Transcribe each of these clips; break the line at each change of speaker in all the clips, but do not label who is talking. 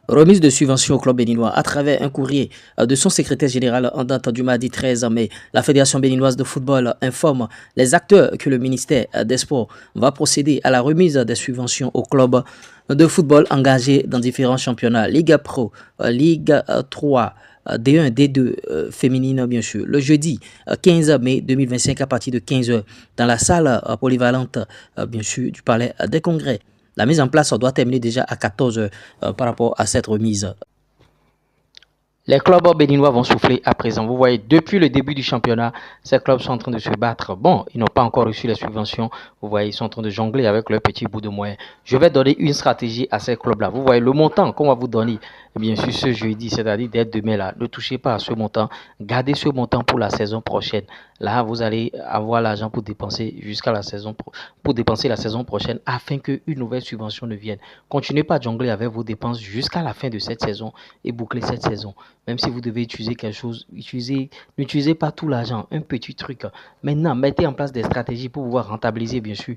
Remise de subventions au club béninois à travers un courrier de son secrétaire général en date du mardi 13 mai. La Fédération béninoise de football informe les acteurs que le ministère des Sports va procéder à la remise des subventions aux clubs de football engagés dans différents championnats, Ligue Pro, Ligue 3, D1, D2 féminine bien sûr, le jeudi 15 mai 2025 à partir de 15 heures dans la salle polyvalente bien sûr du Palais des Congrès. La mise en place doit terminer déjà à 14 heures par rapport à cette remise.
Les clubs béninois vont souffler à présent. Vous voyez, depuis le début du championnat, ces clubs sont en train de se battre. Bon, ils n'ont pas encore reçu les subventions. Vous voyez, ils sont en train de jongler avec leur petit bout de moyens. Je vais donner une stratégie à ces clubs-là. Vous voyez, le montant qu'on va vous donner, bien sûr, ce jeudi, c'est-à-dire dès demain, là, ne touchez pas à ce montant. Gardez ce montant pour la saison prochaine. Là, vous allez avoir l'argent pour dépenser jusqu'à la saison pour dépenser la saison prochaine afin qu'une nouvelle subvention ne vienne. Continuez pas à jongler avec vos dépenses jusqu'à la fin de cette saison et boucler cette saison. Même si vous devez utiliser quelque chose, n'utilisez pas tout l'argent, un petit truc. Maintenant, mettez en place des stratégies pour pouvoir rentabiliser, bien sûr,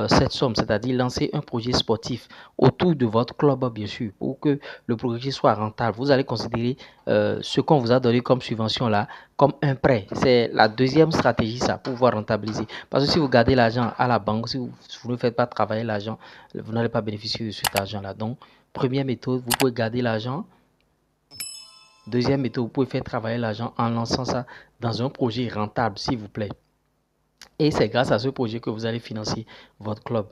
cette somme, c'est-à-dire lancer un projet sportif autour de votre club, bien sûr, pour que le projet soit rentable. Vous allez considérer ce qu'on vous a donné comme subvention là comme un prêt. C'est la deuxième stratégie, ça, pour pouvoir rentabiliser. Parce que si vous gardez l'argent à la banque, si vous ne faites pas travailler l'argent, vous n'allez pas bénéficier de cet argent-là. Donc, première méthode, vous pouvez garder l'argent. Deuxième méthode, vous pouvez faire travailler l'argent en lançant ça dans un projet rentable, s'il vous plaît. Et c'est grâce à ce projet que vous allez financer votre club.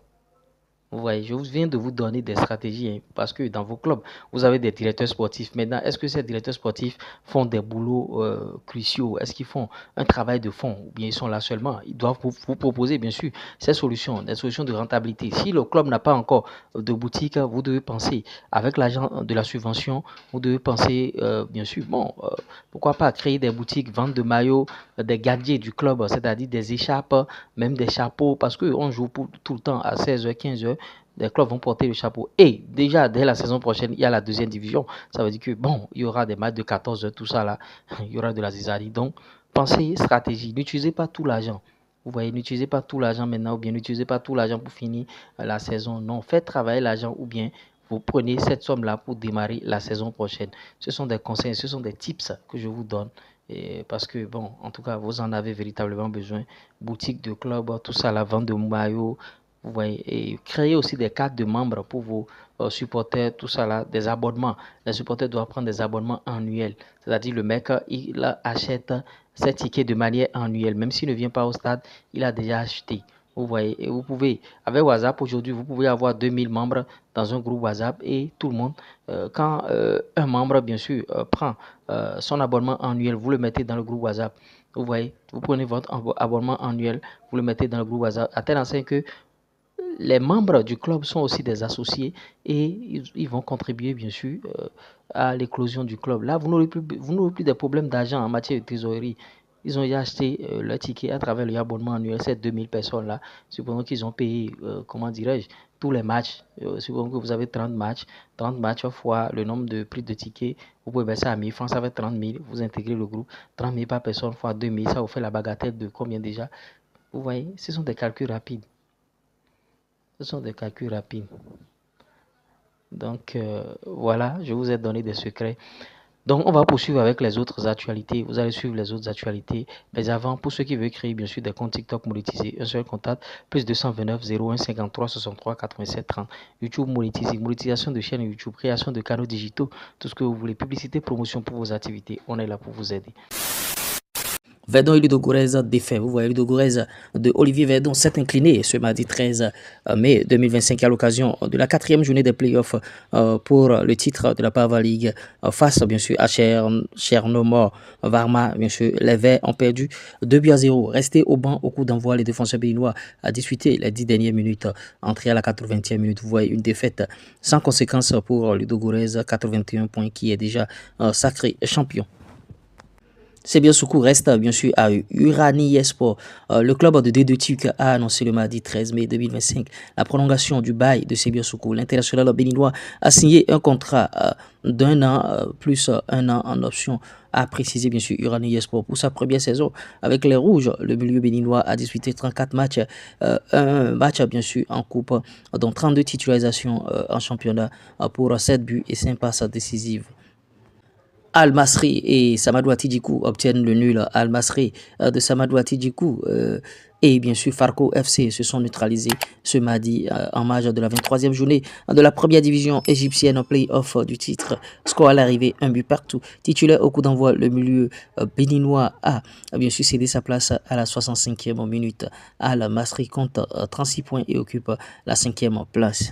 Vous voyez, je viens de vous donner des stratégies hein, parce que dans vos clubs, vous avez des directeurs sportifs. Maintenant, est-ce que ces directeurs sportifs font des boulots cruciaux? Est-ce qu'ils font un travail de fond? Ou bien ils sont là seulement? Ils doivent vous proposer, bien sûr, ces solutions, des solutions de rentabilité. Si le club n'a pas encore de boutique, vous devez penser, avec l'argent de la subvention, vous devez penser, bien sûr, bon, pourquoi pas créer des boutiques, vendre de maillots, des gadgets du club, c'est-à-dire des écharpes, même des chapeaux, parce qu'on joue tout le temps à 16h, 15h. Les clubs vont porter le chapeau. Et déjà, dès la saison prochaine, il y a la deuxième division. Ça veut dire que, bon, il y aura des matchs de 14 heures, tout ça là. Il y aura de la zizanie. Donc, pensez stratégie. N'utilisez pas tout l'argent. Vous voyez, n'utilisez pas tout l'argent maintenant ou bien n'utilisez pas tout l'argent pour finir la saison. Non, faites travailler l'argent ou bien vous prenez cette somme-là pour démarrer la saison prochaine. Ce sont des conseils, ce sont des tips que je vous donne. Et parce que, bon, en tout cas, vous en avez véritablement besoin. Boutique de club, tout ça, la vente de maillots, vous voyez, et créer aussi des cartes de membres pour vos supporters, tout ça là, des abonnements. Les supporters doivent prendre des abonnements annuels. C'est-à-dire le mec, il achète ses tickets de manière annuelle. Même s'il ne vient pas au stade, il a déjà acheté. Vous voyez, et vous pouvez, avec WhatsApp aujourd'hui, vous pouvez avoir 2000 membres dans un groupe WhatsApp et tout le monde, quand un membre, bien sûr, prend son abonnement annuel, vous le mettez dans le groupe WhatsApp. Vous voyez, vous prenez votre abonnement annuel, vous le mettez dans le groupe WhatsApp, à tel enseigne que les membres du club sont aussi des associés et ils vont contribuer bien sûr à l'éclosion du club. Là, vous n'aurez plus de problèmes d'argent en matière de trésorerie. Ils ont déjà acheté leur ticket à travers l'abonnement annuel, ces 2000 personnes-là. Supposons qu'ils ont payé, comment dirais-je, tous les matchs. Supposons que vous avez 30 matchs fois le nombre de prix de tickets. Vous pouvez mettre ça à 1000 francs, ça fait 30 000. Vous intégrez le groupe. 30 000 par personne fois 2000, ça vous fait la bagatelle de combien déjà? Vous voyez, ce sont des calculs rapides. Ce sont des calculs rapides. Donc, voilà, je vous ai donné des secrets. Donc, on va poursuivre avec les autres actualités. Vous allez suivre les autres actualités. Mais avant, pour ceux qui veulent créer, bien sûr, des comptes TikTok monétisés, un seul contact, plus 229 01 53 63 87 30. YouTube monétisé, monétisation de chaîne YouTube, création de canaux digitaux, tout ce que vous voulez, publicité, promotion pour vos activités. On est là pour vous aider.
Verdon et Ludogorets défait. Vous voyez, Ludogorets de Olivier Verdon s'est incliné ce mardi 13 mai 2025 à l'occasion de la 4e journée des playoffs pour le titre de la Power League face, bien sûr, à Chernomor Varma. Bien sûr, les Verts ont perdu 2-0. Restés au banc au coup d'envoi, les défenseurs béninois à disputer les 10 dernières minutes. Entrée à la 80e minute, vous voyez, une défaite sans conséquence pour Ludogorets, 81 points qui est déjà sacré champion. Sebian Soukou reste bien sûr à Urani Sport. Le club de D2 Tuk a annoncé le mardi 13 mai 2025 la prolongation du bail de Sebian Soukou. L'international béninois a signé un contrat d'un an plus un an en option, a précisé bien sûr Urani Sport pour sa première saison avec les Rouges. Le milieu béninois a disputé 34 matchs, un match bien sûr en coupe, dont 32 titularisations en championnat pour 7 buts et 5 passes décisives. Al-Masri et Samadou Atidjikou obtiennent le nul. Al-Masri de Samadou Atidjikou et bien sûr Farco FC se sont neutralisés ce mardi en marge de la 23e journée de la première division égyptienne en play-off du titre. Score à l'arrivée, un but partout. Titulaire au coup d'envoi, le milieu béninois a bien sûr cédé sa place à la 65e minute. Al-Masri compte 36 points et occupe la 5e place.